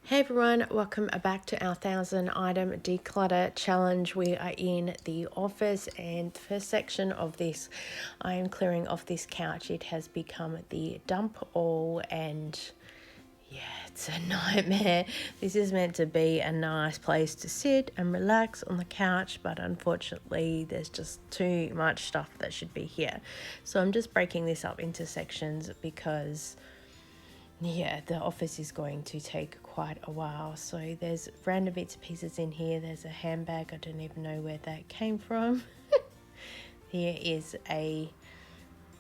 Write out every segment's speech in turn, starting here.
Hey everyone, welcome back to our 1,000 item declutter challenge. We are in the office, and the first section of this, I am clearing off this couch. It has become the dump all, and yeah, it's a nightmare. This is meant to be a nice place to sit and relax on the couch, but unfortunately there's just too much stuff that should be here. So I'm just breaking this up into sections because the office is going to take quite a while. So there's random bits and pieces in here. There's a handbag. I don't even know where that came from. Here is a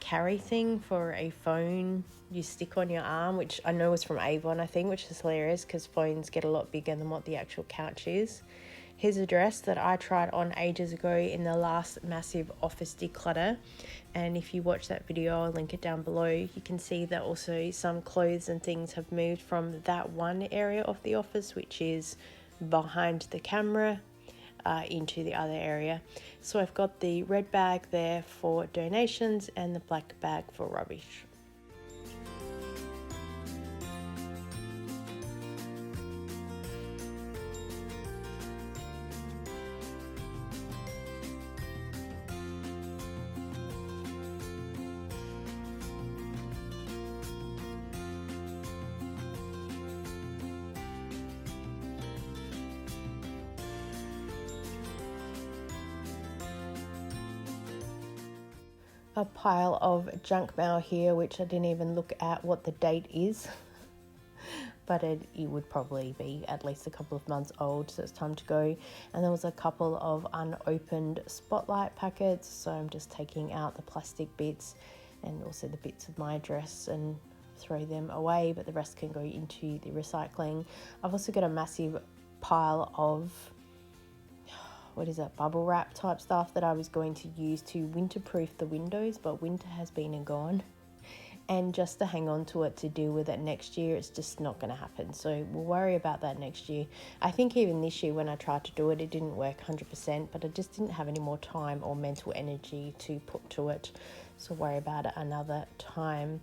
carry thing for a phone you stick on your arm, which I know is from Avon, I think, which is hilarious because phones get a lot bigger than what the actual couch is. Here's a dress that I tried on ages ago in the last massive office declutter. And if you watch that video, I'll link it down below. You can see that also some clothes and things have moved from that one area of the office, which is behind the camera, into the other area. So I've got the red bag there for donations and the black bag for rubbish. A pile of junk mail here, which I didn't even look at what the date is, but it would probably be at least a couple of months old, so it's time to go. And there was a couple of unopened Spotlight packets, so I'm just taking out the plastic bits and also the bits of my dress and throw them away, but the rest can go into the recycling. I've also got a massive pile of bubble wrap type stuff that I was going to use to winterproof the windows, but winter has been and gone, and just to hang on to it to deal with it next year, it's just not going to happen. So we'll worry about that next year. I think even this year when I tried to do it, it didn't work 100%, but I just didn't have any more time or mental energy to put to it, so worry about it another time.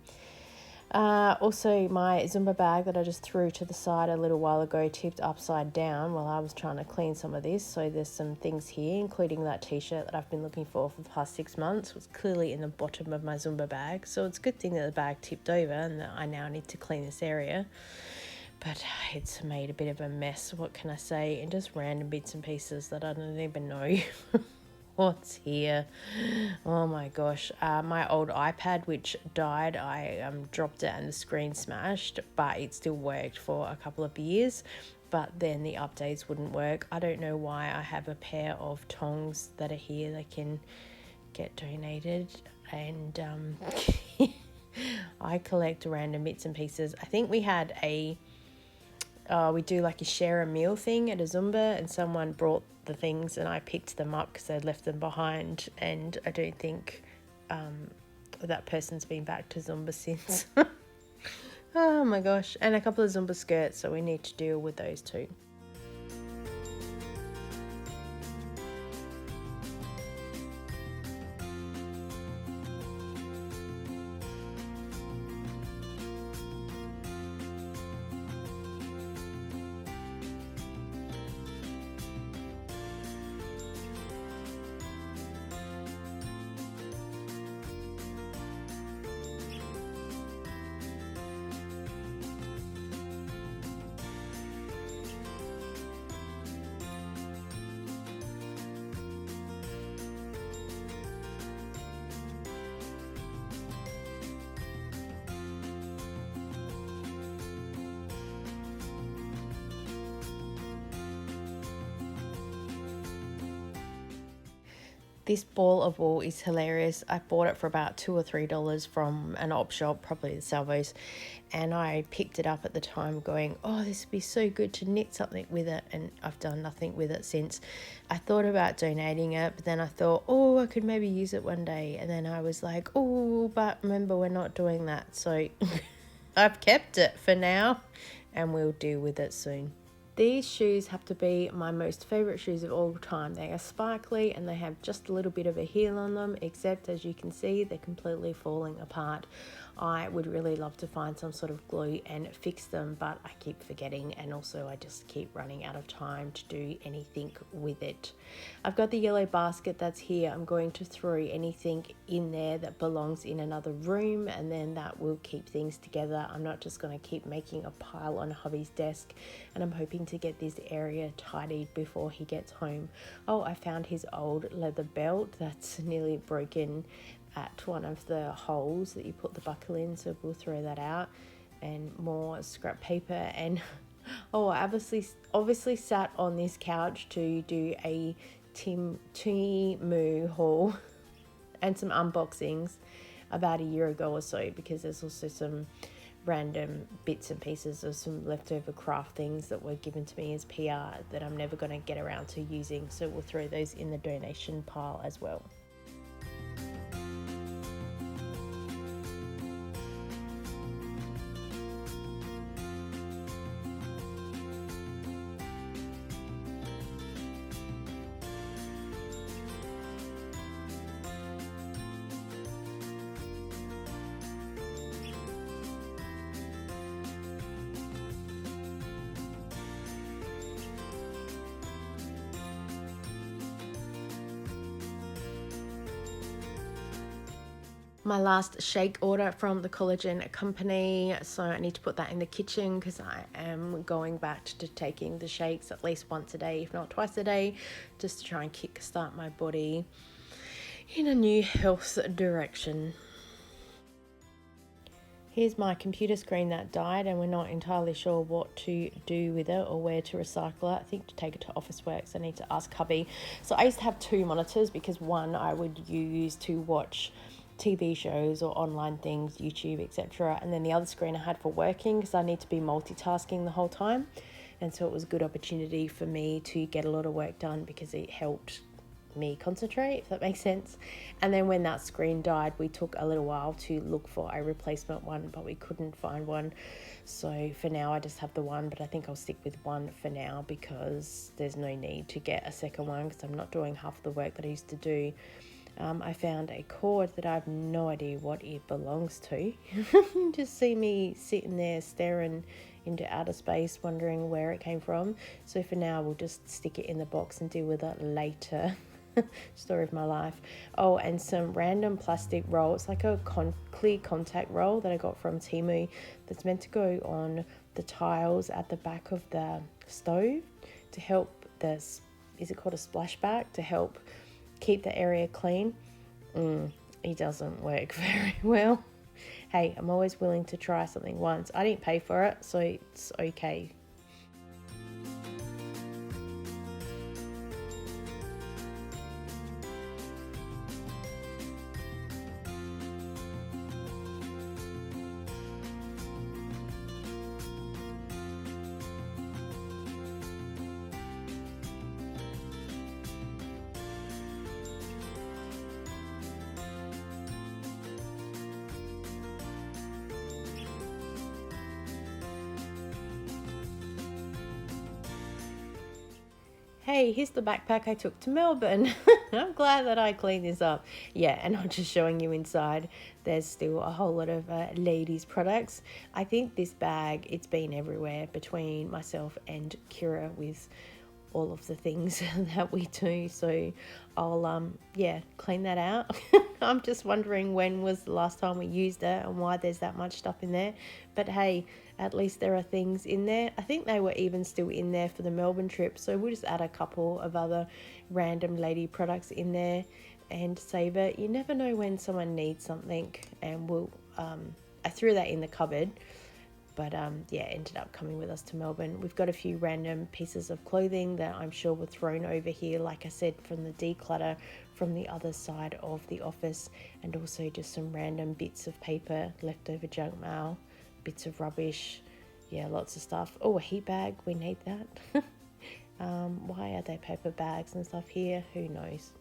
Also, my Zumba bag that I just threw to the side a little while ago tipped upside down while I was trying to clean some of this. So there's some things here, including that t-shirt that I've been looking for the past 6 months. It was clearly in the bottom of my Zumba bag. So it's a good thing that the bag tipped over and that I now need to clean this area. But it's made a bit of a mess, what can I say? And just random bits and pieces that I don't even know what's here. Oh my gosh. My old iPad, which died, I dropped it and the screen smashed, but it still worked for a couple of years, but then the updates wouldn't work. I don't know why. I have a pair of tongs that are here that can get donated, and I collect random bits and pieces. I think we had we do like a share a meal thing at a Zumba, and someone brought the things and I picked them up because they'd left them behind, and I don't think that person's been back to Zumba since. Oh my gosh. And a couple of Zumba skirts, so we need to deal with those too. This ball of wool is hilarious. I bought it for about $2 or $3 from an op shop, probably the Salvos, and I picked it up at the time going, oh, this would be so good to knit something with it, and I've done nothing with it since. I thought about donating it, but then I thought, oh, I could maybe use it one day, and then I was like, oh, but remember, we're not doing that, so I've kept it for now, and we'll deal with it soon. These shoes have to be my most favourite shoes of all time. They are sparkly and they have just a little bit of a heel on them, except as you can see, they're completely falling apart. I would really love to find some sort of glue and fix them, but I keep forgetting, and also I just keep running out of time to do anything with it. I've got the yellow basket that's here. I'm going to throw anything in there that belongs in another room, and then that will keep things together. I'm not just going to keep making a pile on hubby's desk, and I'm hoping to get this area tidied before he gets home. Oh, I found his old leather belt that's nearly broken at one of the holes that you put the buckle in, so we'll throw that out. And more scrap paper. And oh, I obviously sat on this couch to do a Temu haul and some unboxings about a year ago or so, because there's also some random bits and pieces of some leftover craft things that were given to me as PR that I'm never going to get around to using, so we'll throw those in the donation pile as well. My last shake order from the collagen company, so I need to put that in the kitchen because I am going back to taking the shakes at least once a day, if not twice a day, just to try and kickstart my body in a new health direction. Here's my computer screen that died, and we're not entirely sure what to do with it or where to recycle it. I think to take it to Officeworks, I need to ask hubby. So I used to have two monitors, because one I would use to watch TV shows or online things, YouTube, etc. And then the other screen I had for working, because I need to be multitasking the whole time. And so it was a good opportunity for me to get a lot of work done, because it helped me concentrate, if that makes sense. And then when that screen died, we took a little while to look for a replacement one, but we couldn't find one. So for now I just have the one, but I think I'll stick with one for now, because there's no need to get a second one, because I'm not doing half the work that I used to do. I found a cord that I have no idea what it belongs to. Just see me sitting there staring into outer space, wondering where it came from. So for now, we'll just stick it in the box and deal with it later. Story of my life. Oh, and some random plastic roll. It's like a clear contact roll that I got from Temu, that's meant to go on the tiles at the back of the stove to help is it called a splashback, to help keep the area clean. It doesn't work very well. Hey, I'm always willing to try something once. I didn't pay for it, so it's okay. Hey, here's the backpack I took to Melbourne. I'm glad that I cleaned this up. Yeah, and I'm just showing you inside. There's still a whole lot of ladies' products. I think this bag, it's been everywhere between myself and Kira with all of the things that we do. So I'll, clean that out. I'm just wondering when was the last time we used it and why there's that much stuff in there. But hey, at least there are things in there. I think they were even still in there for the Melbourne trip. So we'll just add a couple of other random lady products in there and save it. You never know when someone needs something, and I threw that in the cupboard. But ended up coming with us to Melbourne. We've got a few random pieces of clothing that I'm sure were thrown over here, like I said, from the declutter from the other side of the office, and also just some random bits of paper, leftover junk mail, bits of rubbish. Yeah, lots of stuff. Oh, a heat bag, we need that. Why are there paper bags and stuff here? Who knows?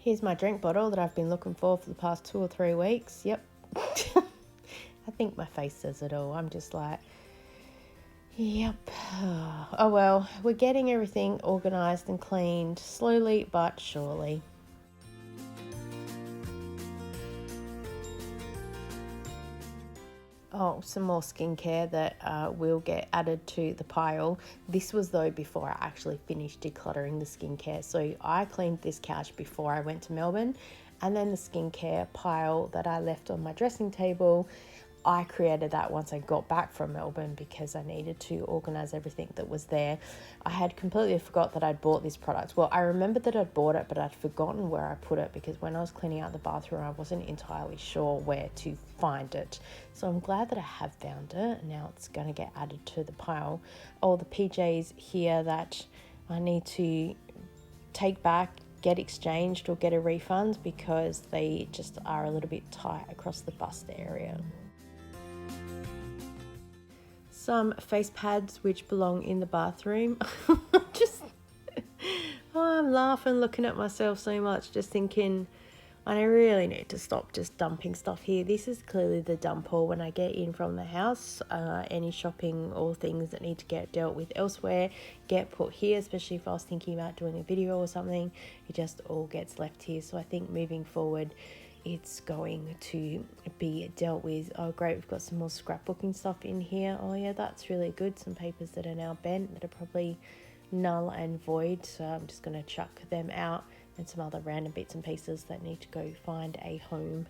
Here's my drink bottle that I've been looking for the past 2 or 3 weeks. Yep. I think my face says it all. I'm just like, yep. Oh well, we're getting everything organised and cleaned slowly but surely. Oh, some more skincare that will get added to the pile. This was though before I actually finished decluttering the skincare. So I cleaned this couch before I went to Melbourne, and then the skincare pile that I left on my dressing table, I created that once I got back from Melbourne because I needed to organise everything that was there. I had completely forgot that I'd bought this product. Well, I remembered that I'd bought it, but I'd forgotten where I put it because when I was cleaning out the bathroom, I wasn't entirely sure where to find it. So I'm glad that I have found it. Now it's going to get added to the pile. All the PJs here that I need to take back, get exchanged or get a refund because they just are a little bit tight across the bust area. Some face pads which belong in the bathroom. I'm laughing looking at myself so much, just thinking I really need to stop just dumping stuff here. This is clearly the dump hall when I get in from the house. Any shopping or things that need to get dealt with elsewhere get put here, especially if I was thinking about doing a video or something. It just all gets left here. So I think moving forward, it's going to be dealt with. Oh great, we've got some more scrapbooking stuff in here. Oh yeah, that's really good. Some papers that are now bent that are probably null and void, so I'm just going to chuck them out, and some other random bits and pieces that need to go find a home.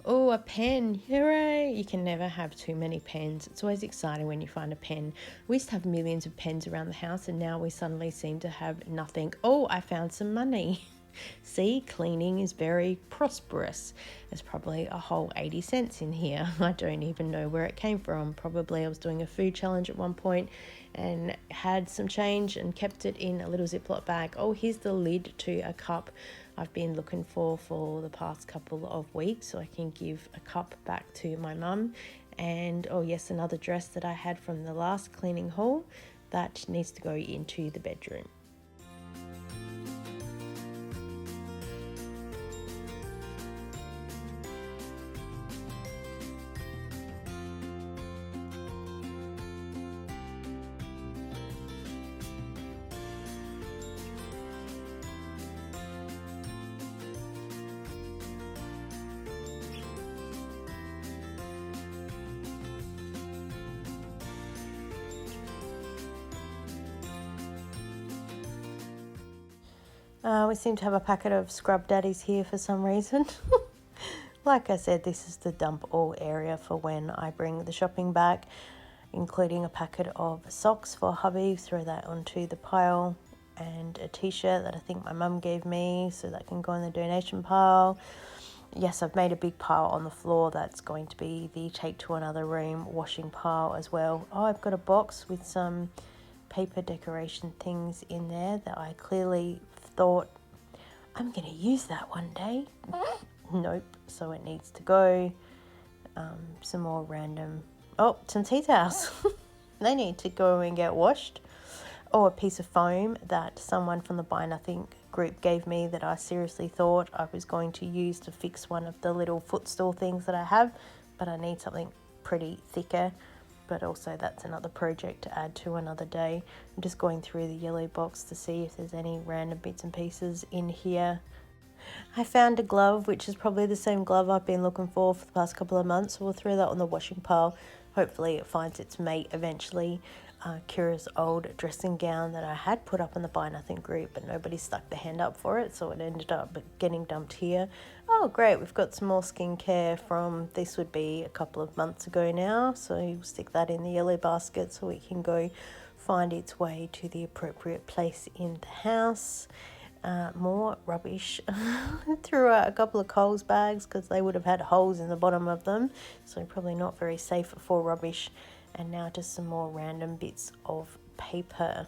Oh, a pen. Hooray! You can never have too many pens. It's always exciting when you find a pen. We used to have millions of pens around the house, and now we suddenly seem to have nothing. Oh, I found some money. See, cleaning is very prosperous. There's probably a whole 80 cents in here. I don't even know where it came from. Probably I was doing a food challenge at one point and had some change and kept it in a little Ziploc bag. Oh, here's the lid to a cup I've been looking for the past couple of weeks, so I can give a cup back to my mum. And oh yes, another dress that I had from the last cleaning haul that needs to go into the bedroom. We seem to have a packet of Scrub Daddies here for some reason. Like I said, this is the dump all area for when I bring the shopping back, including a packet of socks for hubby, throw that onto the pile, and a t-shirt that I think my mum gave me, so that can go in the donation pile. Yes, I've made a big pile on the floor that's going to be the take to another room washing pile as well. Oh, I've got a box with some paper decoration things in there that I clearly thought I'm going to use that one day. Nope, so it needs to go. Some more random, some tea towels. They need to go and get washed. Oh, a piece of foam that someone from the Buy Nothing group gave me that I seriously thought I was going to use to fix one of the little footstool things that I have, but I need something pretty thicker. But also that's another project to add to another day. I'm just going through the yellow box to see if there's any random bits and pieces in here. I found a glove, which is probably the same glove I've been looking for the past couple of months. So we'll throw that on the washing pile. hopefully it finds its mate eventually. Kira's old dressing gown that I had put up in the Buy Nothing group, but nobody stuck their hand up for it, so it ended up getting dumped here. Oh great, we've got some more skincare from, this would be a couple of months ago now, so we'll stick that in the yellow basket so it can go find its way to the appropriate place in the house. More rubbish. Threw out a couple of Coles bags because they would have had holes in the bottom of them, so probably not very safe for rubbish. And now just some more random bits of paper.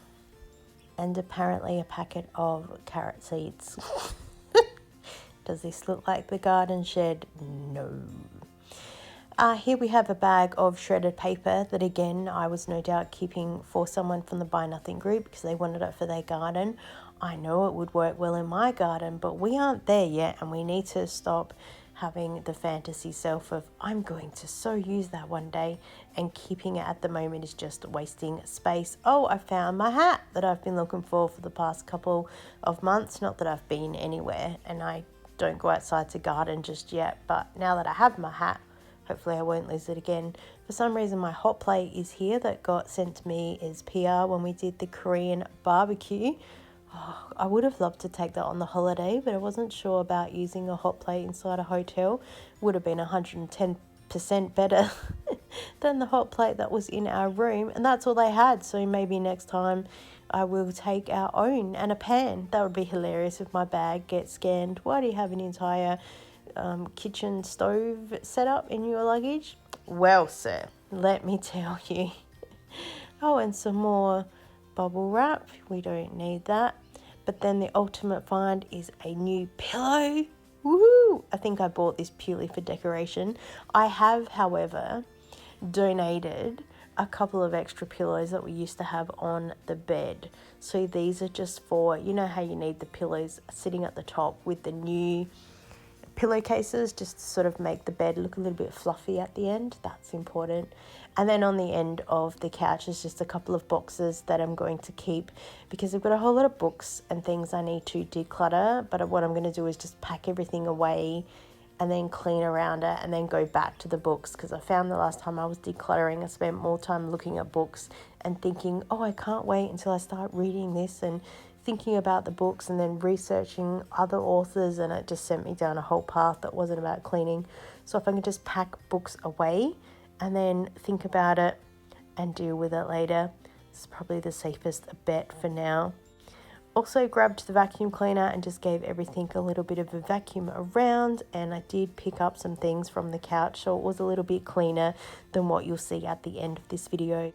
And apparently a packet of carrot seeds. Does this look like the garden shed? No. Here we have a bag of shredded paper that again I was no doubt keeping for someone from the Buy Nothing group because they wanted it for their garden. I know it would work well in my garden, but we aren't there yet, and we need to stop having the fantasy self of I'm going to so use that one day, and keeping it at the moment is just wasting space. Oh, I found my hat that I've been looking for the past couple of months. Not that I've been anywhere and I don't go outside to garden just yet, but now that I have my hat, hopefully I won't lose it again. For some reason my hot plate is here that got sent to me as PR when we did the Korean barbecue. Oh, I would have loved to take that on the holiday, but I wasn't sure about using a hot plate inside a hotel. Would have been 110% better than the hot plate that was in our room, and that's all they had. So maybe next time I will take our own, and a pan. That would be hilarious if my bag gets scanned. Why do you have an entire kitchen stove set up in your luggage? Well, sir, let me tell you. Oh, and some more bubble wrap. We don't need that. But then the ultimate find is a new pillow. Woohoo! I think I bought this purely for decoration. I have, however, donated a couple of extra pillows that we used to have on the bed. So these are just for, you know how you need the pillows sitting at the top with the new pillowcases, just to sort of make the bed look a little bit fluffy at the end. That's important. And then on the end of the couch is just a couple of boxes that I'm going to keep because I've got a whole lot of books and things I need to declutter. But what I'm going to do is just pack everything away and then clean around it and then go back to the books, because I found the last time I was decluttering I spent more time looking at books and thinking, oh, I can't wait until I start reading this, and thinking about the books and then researching other authors, and it just sent me down a whole path that wasn't about cleaning. So if I can just pack books away and then think about it and deal with it later, it's probably the safest bet for now. Also grabbed the vacuum cleaner and just gave everything a little bit of a vacuum around, and I did pick up some things from the couch, so it was a little bit cleaner than what you'll see at the end of this video.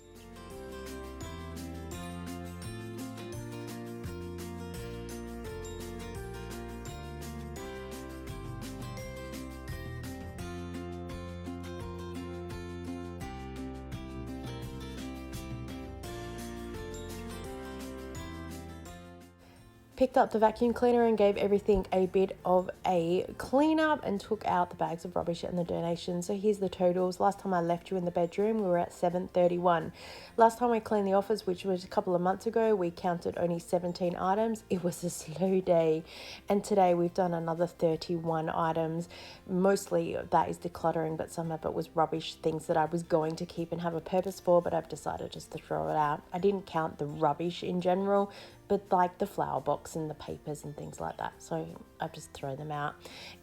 Picked up the vacuum cleaner and gave everything a bit of a clean up and took out the bags of rubbish and the donations. So here's the totals. Last time I left you in the bedroom, we were at 731. Last time I cleaned the office, which was a couple of months ago, we counted only 17 items. It was a slow day. And today we've done another 31 items. Mostly that is decluttering, but some of it was rubbish, things that I was going to keep and have a purpose for, but I've decided just to throw it out. I didn't count the rubbish in general, but like the flower box and the papers and things like that. So I've just thrown them out.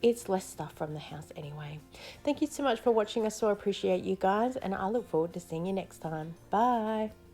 It's less stuff from the house anyway. Thank you so much for watching. I so appreciate you guys, and I look forward to seeing you next time. Bye.